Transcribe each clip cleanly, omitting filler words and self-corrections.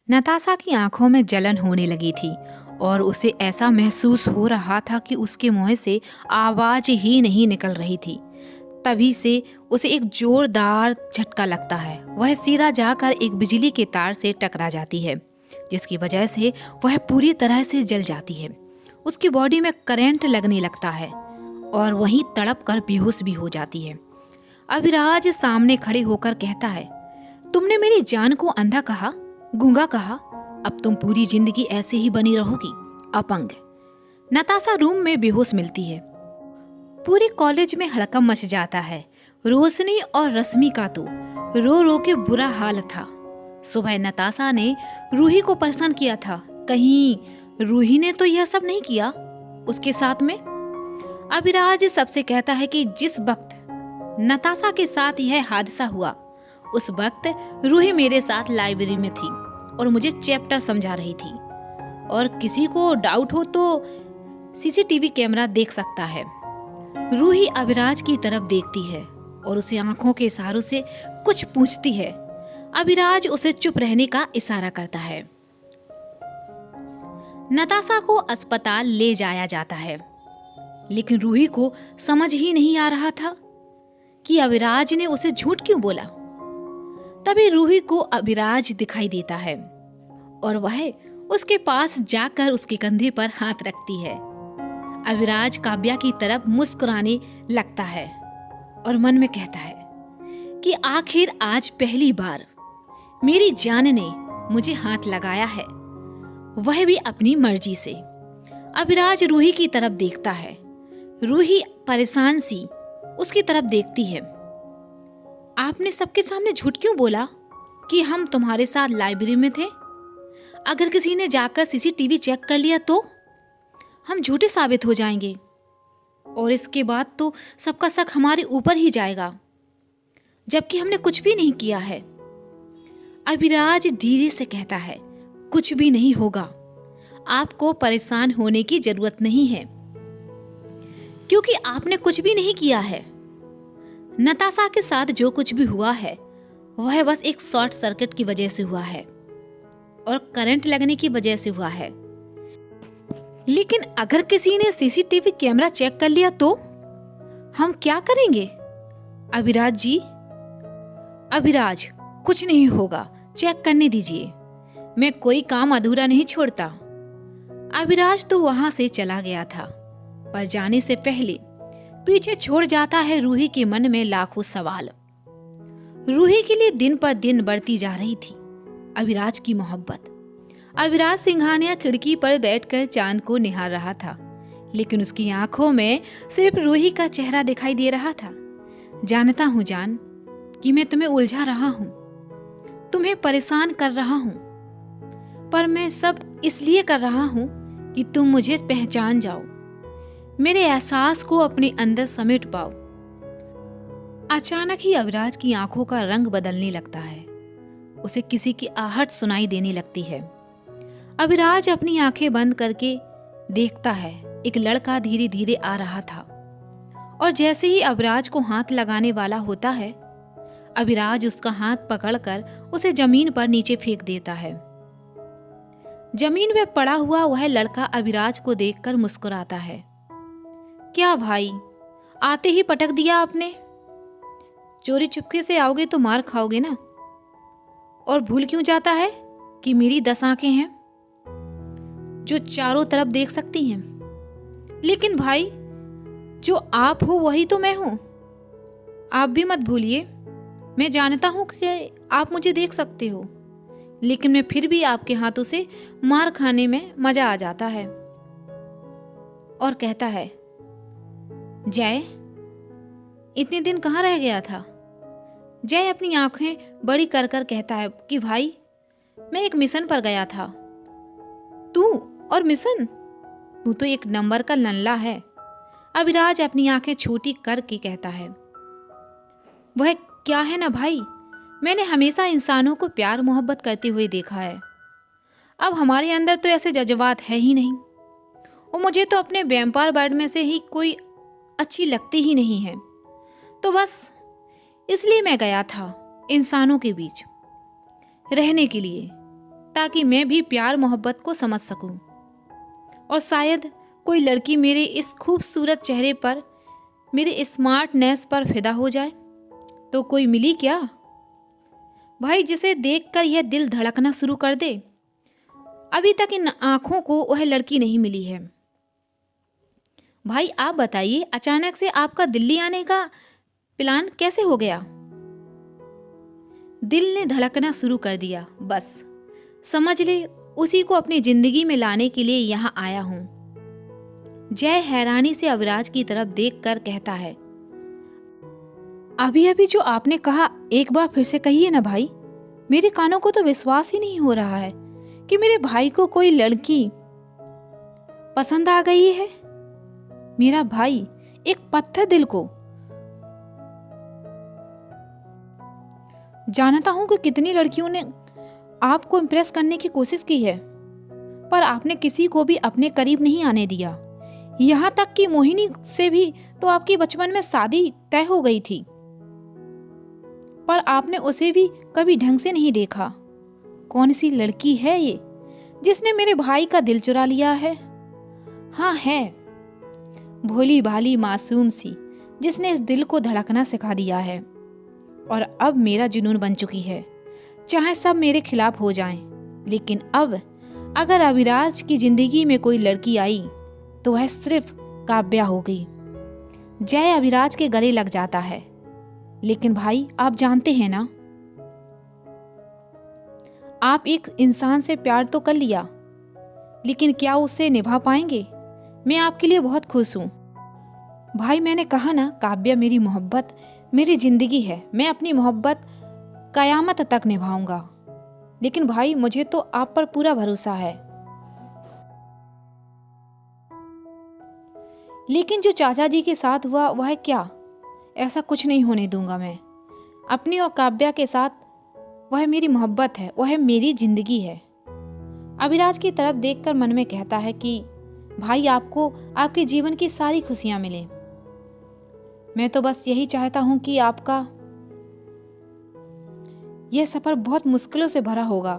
नताशा की आंखों में जलन होने लगी थी और उसे ऐसा महसूस हो रहा था कि उसके मुंह से आवाज ही नहीं निकल रही थी। तभी से उसे एक जोरदार झटका लगता है। वह सीधा जाकर एक बिजली के तार से टकरा जाती है, जिसकी वजह से वह पूरी तरह से जल जाती है। उसकी बॉडी में करंट लगने लगता है और वहीं तड़प कर बेहोश भी हो जाती है। अभिराज सामने खड़े होकर कहता है, तुमने मेरी जान को अंधा कहा, गूंगा कहा, अब तुम पूरी जिंदगी ऐसे ही बनी रहोगी, अपंग। नताशा रूम में बेहोश मिलती है। पूरे कॉलेज में हड़कंप मच जाता है। रोशनी और रश्मि का तो रो रो के बुरा हाल था। सुबह नताशा ने रूही को परेशान किया था, कहीं रूही ने तो यह सब नहीं किया उसके साथ में। अभिराज सबसे कहता है कि जिस वक्त नताशा के साथ यह हादसा हुआ उस वक्त रूही मेरे साथ लाइब्रेरी में थी और मुझे चैप्टर समझा रही थी, और किसी को डाउट हो तो सीसीटीवी कैमरा देख सकता है। रूही अभिराज की तरफ देखती है और उसे आंखों के इशारों से कुछ पूछती है। अभिराज उसे चुप रहने का इशारा करता है। नताशा को अस्पताल ले जाया जाता है, लेकिन रूही को समझ ही नहीं आ रहा था कि अभिराज ने उसे झूठ क्यों बोला। तभी रूही को अभिराज दिखाई देता है और वह उसके पास जाकर उसके कंधे पर हाथ रखती है। अभिराज काव्या की तरफ मुस्कुराने लगता है और मन में कहता है कि आखिर आज पहली बार मेरी जान ने मुझे हाथ लगाया है, वह भी अपनी मर्जी से। अभिराज रूही की तरफ देखता है। रूही परेशान सी उसकी तरफ देखती है। आपने सबके सामने झूठ क्यों बोला कि हम तुम्हारे साथ लाइब्रेरी में थे? अगर किसी ने जाकर सीसीटीवी चेक कर लिया तो हम झूठे साबित हो जाएंगे और इसके बाद तो सबका शक हमारे ऊपर ही जाएगा, जबकि हमने कुछ भी नहीं किया है। अभिराज धीरे से कहता है, कुछ भी नहीं होगा, आपको परेशान होने की जरूरत नहीं है, क्योंकि आपने कुछ भी नहीं किया है। नताशा के साथ जो कुछ भी हुआ है वह बस एक शॉर्ट सर्किट की वजह से हुआ है और करंट लगने की वजह से हुआ है। लेकिन अगर किसी ने सीसीटीवी कैमरा चेक कर लिया तो हम क्या करेंगे? अभिराज जी, अभिराज, कुछ नहीं होगा, चेक करने दीजिए, मैं कोई काम अधूरा नहीं छोड़ता। अभिराज तो वहां से चला गया था, पर जाने से पहले पीछे छोड़ जाता है रूही के मन में लाखों सवाल। रूही के लिए दिन पर दिन बढ़ती जा रही थी अभिराज की मोहब्बत। अभिराज सिंघानिया खिड़की पर बैठकर चांद को निहार रहा था, लेकिन उसकी आंखों में सिर्फ रूही का चेहरा दिखाई दे रहा था। जानता हूं जान कि मैं तुम्हें उलझा रहा हूं, तुम्हें परेशान कर रहा हूं, पर मैं सब इसलिए कर रहा हूं कि तुम मुझे पहचान जाओ, मेरे एहसास को अपने अंदर समेट पाओ। अचानक ही अभिराज की आंखों का रंग बदलने लगता है। उसे किसी की आहट सुनाई देने लगती है। अभिराज अपनी आंखें बंद करके देखता है, एक लड़का धीरे धीरे आ रहा था और जैसे ही अभिराज को हाथ लगाने वाला होता है, अभिराज उसका हाथ पकड़कर उसे जमीन पर नीचे फेंक देता है। जमीन में पड़ा हुआ वह लड़का अभिराज को देखकर मुस्कुराता है। क्या भाई, आते ही पटक दिया आपने? चोरी चुपके से आओगे तो मार खाओगे ना। और भूल क्यों जाता है कि मेरी 10 आंखें हैं जो चारों तरफ देख सकती हैं। लेकिन भाई, जो आप हो वही तो मैं हूं। आप भी मत भूलिए, मैं जानता हूं कि आप मुझे देख सकते हो, लेकिन मैं फिर भी आपके हाथों से मार खाने में मजा आ जाता है। और कहता है, जय, इतने दिन कहाँ रह गया था? जय अपनी आंखें बड़ी कर कर कहता है कि भाई, मैं एक मिशन पर गया था। तू और मिशन? तू तो एक नंबर का नल्ला है। अभिराज अपनी आंखें छोटी करके कहता है, वह क्या है ना भाई, मैंने हमेशा इंसानों को प्यार मोहब्बत करते हुए देखा है। अब हमारे अंदर तो ऐसे जज्बात है ही नहीं, और मुझे तो अपने वैम्पायर बर्ड में से ही कोई अच्छी लगती ही नहीं है। तो बस इसलिए मैं गया था इंसानों के बीच रहने के लिए, ताकि मैं भी प्यार मोहब्बत को समझ सकूं। और शायद कोई लड़की मेरे इस खूबसूरत चेहरे पर, मेरे स्मार्टनेस पर फिदा हो जाए। तो कोई मिली क्या भाई, जिसे देखकर यह दिल धड़कना शुरू कर दे? अभी तक इन आंखों को वह लड़की नहीं मिली है। भाई आप बताइए, अचानक से आपका दिल्ली आने का प्लान कैसे हो गया? दिल ने धड़कना शुरू कर दिया। बस समझ ले, उसी को अपनी जिंदगी में लाने के लिए यहाँ आया हूँ। जय हैरानी से अविराज की तरफ देखकर कहता है, अभी अभी जो आपने कहा एक बार फिर से कहिए ना भाई। मेरे कानों को तो विश्वास ही नहीं हो रहा है कि मेरे भाई को कोई लड़की पसंद आ गई है। मेरा भाई एक पत्थर दिल को। जानता हूं कि कितनी लड़कियों ने आपको इम्प्रेस करने की कोशिश की है, पर आपने किसी को भी अपने करीब नहीं आने दिया। यहाँ तक कि मोहिनी से भी तो आपकी बचपन में शादी तय हो गई थी, पर आपने उसे भी कभी ढंग से नहीं देखा। कौन सी लड़की है ये जिसने मेरे भाई का दिल चुरा लिया है? हाँ है, भोली भाली मासूम सी, जिसने इस दिल को धड़कना सिखा दिया है। और अब मेरा जुनून बन चुकी है। चाहे सब मेरे खिलाफ हो जाएं, लेकिन अब अगर अविराज की जिंदगी में कोई लड़की आई तो वह सिर्फ काव्या होगी। जय अविराज के गले लग जाता है। लेकिन भाई आप जानते हैं ना, आप एक इंसान से प्यार तो कर लिया, लेकिन क्या उसे निभा पाएंगे? मैं आपके लिए बहुत खुश हूँ भाई। मैंने कहा ना, काव्या मेरी मोहब्बत, मेरी जिंदगी है। मैं अपनी मोहब्बत कयामत तक निभाऊंगा। लेकिन भाई मुझे तो आप पर पूरा भरोसा है। लेकिन जो चाचा जी के साथ हुआ वह क्या? ऐसा कुछ नहीं होने दूंगा मैं। अपनी और काव्या के साथ, वह मेरी मोहब्बत है, वह मेरी जिंदगी है। अविराज की तरफ देखकर मन में कहता है कि भाई आपको आपके जीवन की सारी खुशियां मिले। मैं तो बस यही चाहता हूं कि आपका यह सफर बहुत मुश्किलों से भरा होगा।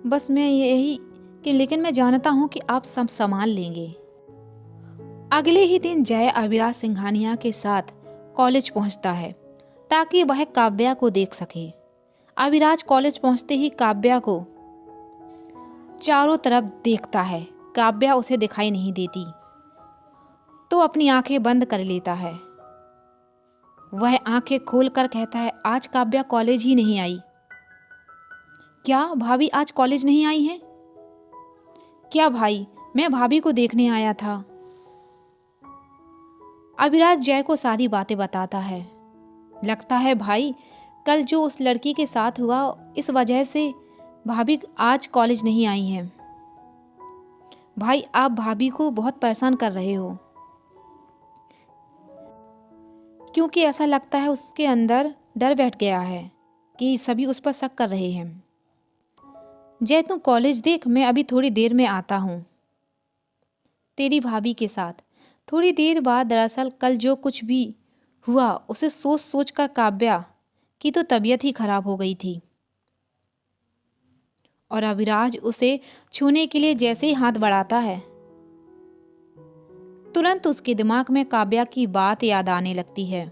बस मैं यही कि लेकिन मैं जानता हूं कि आप सब संभाल लेंगे। अगले ही दिन जय अविराज सिंघानिया के साथ कॉलेज पहुंचता है ताकि वह काव्या को देख सके। अविराज कॉलेज पहुंचते ही काव्या को चारों तरफ देखता है। काव्या उसे दिखाई नहीं देती तो अपनी आंखें बंद कर लेता है। वह आंखें खोलकर कहता है, आज काव्या कॉलेज ही नहीं आई। क्या भाभी आज कॉलेज नहीं आई हैं? क्या भाई, मैं भाभी को देखने आया था। अविराज जय को सारी बातें बताता है। लगता है भाई, कल जो उस लड़की के साथ हुआ, इस वजह से भाभी आज कॉलेज नहीं आई हैं। भाई आप भाभी को बहुत परेशान कर रहे हो, क्योंकि ऐसा लगता है उसके अंदर डर बैठ गया है कि सभी उस पर शक कर रहे हैं। जय तू कॉलेज देख, मैं अभी थोड़ी देर में आता हूँ तेरी भाभी के साथ। थोड़ी देर बाद दरअसल कल जो कुछ भी हुआ उसे सोच सोच कर काव्या की तो तबीयत ही खराब हो गई थी। और अविराज उसे छूने के लिए जैसे ही हाथ बढ़ाता है, तुरंत उसके दिमाग में काव्या की बात याद आने लगती है।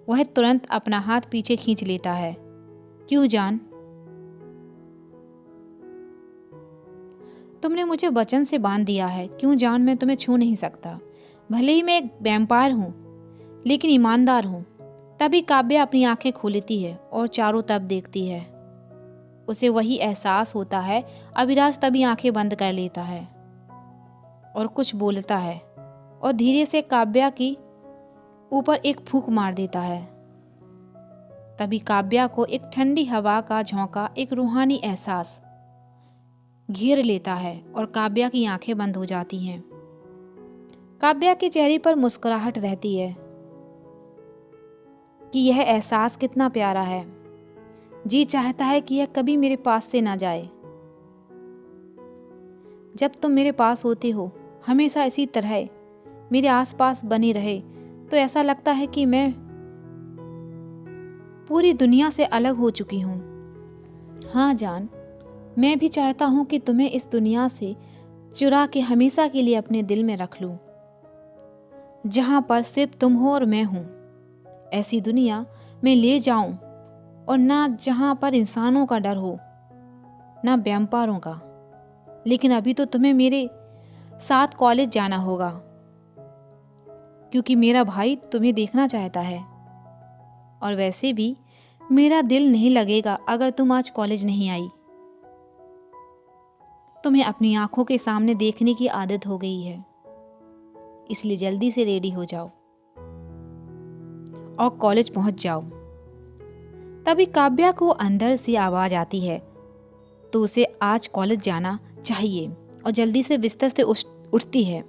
वह तुरंत अपना हाथ पीछे खींच लेता है। क्यों जान? तुमने मुझे वचन से बांध दिया है। क्यों जान, मैं तुम्हें छू नहीं सकता। भले ही मैं एक वैम्पायर हूँ, लेकिन ईमानदार हूँ। तभी काव्या अपनी आंखें खोलती है और चारों तरफ देखती है। उसे वही एहसास होता है। अविराज तभी आंखें बंद कर लेता है और कुछ बोलता है और धीरे से काव्या की ऊपर एक फूंक मार देता है। तभी काव्या को एक ठंडी हवा का झोंका, एक रूहानी एहसास घेर लेता है और काव्या की आंखें बंद हो जाती हैं। काव्या के चेहरे पर मुस्कुराहट रहती है कि यह एहसास कितना प्यारा है। जी चाहता है कि यह कभी मेरे पास से ना जाए। जब तुम मेरे पास होते हो, हमेशा इसी तरह मेरे आसपास बने रहे, तो ऐसा लगता है कि मैं पूरी दुनिया से अलग हो चुकी हूँ। हाँ जान, मैं भी चाहता हूँ कि तुम्हें इस दुनिया से चुरा के हमेशा के लिए अपने दिल में रख लूँ, जहाँ पर सिर्फ तुम हो और मैं हूँ। ऐसी दुनिया में ले जाऊं, और ना जहाँ पर इंसानों का डर हो, ना वैम्पायरों का। लेकिन अभी तो तुम्हें मेरे साथ कॉलेज जाना होगा, क्योंकि मेरा भाई तुम्हें देखना चाहता है। और वैसे भी मेरा दिल नहीं लगेगा अगर तुम आज कॉलेज नहीं आई। तुम्हें अपनी आंखों के सामने देखने की आदत हो गई है, इसलिए जल्दी से रेडी हो जाओ और कॉलेज पहुंच जाओ। तभी काव्या को अंदर से आवाज आती है, तो उसे आज कॉलेज जाना चाहिए, और जल्दी से बिस्तर से उठती है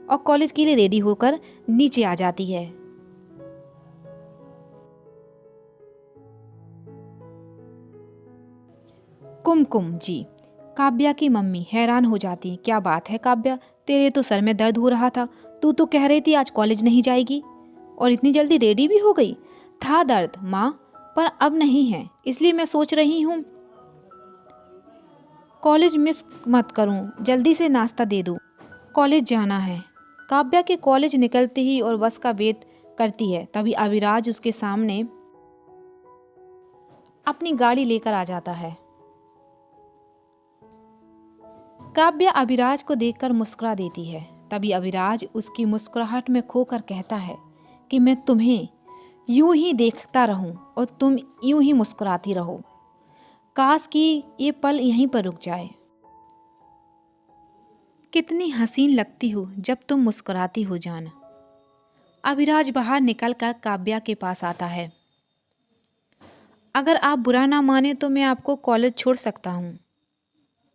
और कॉलेज के लिए रेडी होकर नीचे आ जाती है। कुमकुम जी, काव्या की मम्मी हैरान हो जाती। क्या बात है काव्या, तेरे तो सर में दर्द हो रहा था, तू तो कह रही थी आज कॉलेज नहीं जाएगी, और इतनी जल्दी रेडी भी हो गई। था दर्द माँ, पर अब नहीं है, इसलिए मैं सोच रही हूँ कॉलेज मिस मत करूँ, जल्दी से नाश्ता दे दूँ, कॉलेज जाना है। काव्या के कॉलेज निकलते ही और बस का वेट करती है, तभी अविराज उसके सामने अपनी गाड़ी लेकर आ जाता है। काव्या अविराज को देखकर मुस्कुरा देती है। तभी अविराज उसकी मुस्कुराहट में खोकर कहता है कि मैं तुम्हें यूं ही देखता रहूं और तुम यूं ही मुस्कुराती रहो। काश कि ये पल यहीं पर रुक जाए। कितनी हसीन लगती हो जब तुम मुस्कुराती हो जान। अविराज बाहर निकलकर काव्या के पास आता है। अगर आप बुरा ना माने तो मैं आपको कॉलेज छोड़ सकता हूँ,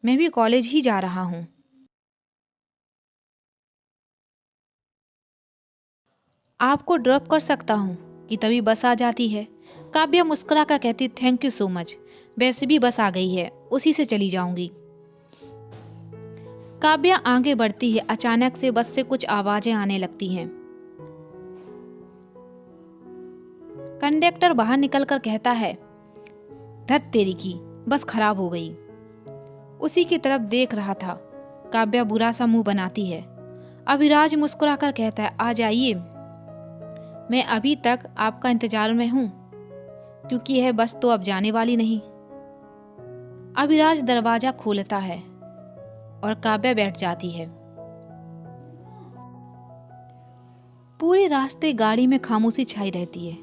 मैं भी कॉलेज ही जा रहा हूँ। आपको ड्रॉप कर सकता हूँ कि तभी बस आ जाती है। काव्या मुस्कुरा कर कहती थैंक यू सो मच, वैसे भी बस आ गई है, उसी से चली जाऊंगी। काव्या आगे बढ़ती है, अचानक से बस से कुछ आवाजें आने लगती हैं। कंडक्टर बाहर निकलकर कहता है धत तेरी की, बस खराब हो गई। उसी की तरफ देख रहा था। काव्या बुरा सा मुंह बनाती है। अविराज मुस्कुराकर कहता है आ जाइए, मैं अभी तक आपका इंतजार में हूं, क्योंकि यह बस तो अब जाने वाली नहीं। अविराज दरवाजा खोलता है और काव्या बैठ जाती है। पूरे रास्ते गाड़ी में खामोशी छाई रहती है।